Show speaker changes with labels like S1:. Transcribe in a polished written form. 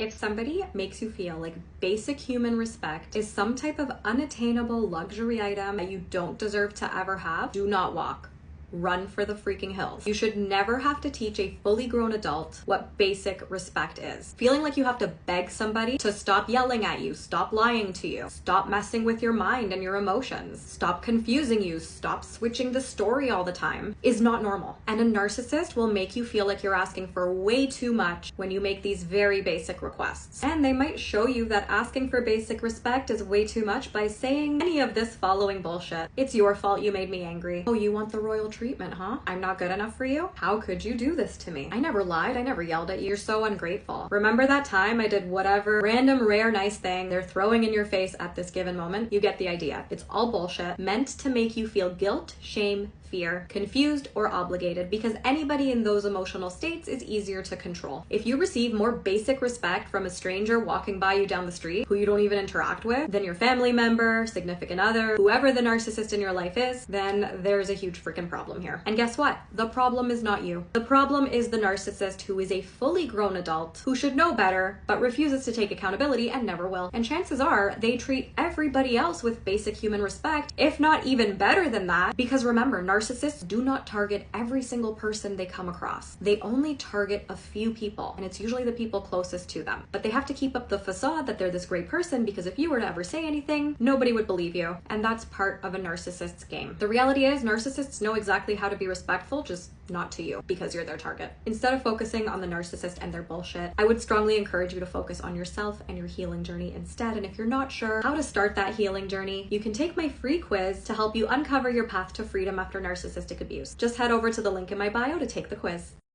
S1: If somebody makes you feel like basic human respect is some type of unattainable luxury item that you don't deserve to ever have, do not walk. Run for the freaking hills. You should never have to teach a fully grown adult what basic respect is. Feeling like you have to beg somebody to stop yelling at you, stop lying to you, stop messing with your mind and your emotions, stop confusing you, stop switching the story all the time is not normal. And a narcissist will make you feel like you're asking for way too much when you make these very basic requests. And they might show you that asking for basic respect is way too much by saying any of this following bullshit. It's your fault you made me angry. Oh, you want the royal treatment, huh? I'm not good enough for you? How could you do this to me? I never lied. I never yelled at you. You're so ungrateful. Remember that time I did whatever random, rare, nice thing they're throwing in your face at this given moment? You get the idea. It's all bullshit meant to make you feel guilt, shame, fear, confused, or obligated, because anybody in those emotional states is easier to control. If you receive more basic respect from a stranger walking by you down the street who you don't even interact with than your family member, significant other, whoever the narcissist in your life is, then there's a huge freaking problem here. And guess what? The problem is not you. The problem is the narcissist, who is a fully grown adult who should know better but refuses to take accountability and never will. And chances are they treat everybody else with basic human respect, if not even better than that, because remember, narcissists do not target every single person they come across. They only target a few people, and it's usually the people closest to them. But they have to keep up the facade that they're this great person, because if you were to ever say anything, nobody would believe you. And that's part of a narcissist's game. The reality is, narcissists know exactly how to be respectful, just not to you, because you're their target. Instead of focusing on the narcissist and their bullshit, I would strongly encourage you to focus on yourself and your healing journey instead. And if you're not sure how to start that healing journey, you can take my free quiz to help you uncover your path to freedom after narcissistic abuse. Just head over to the link in my bio to take the quiz.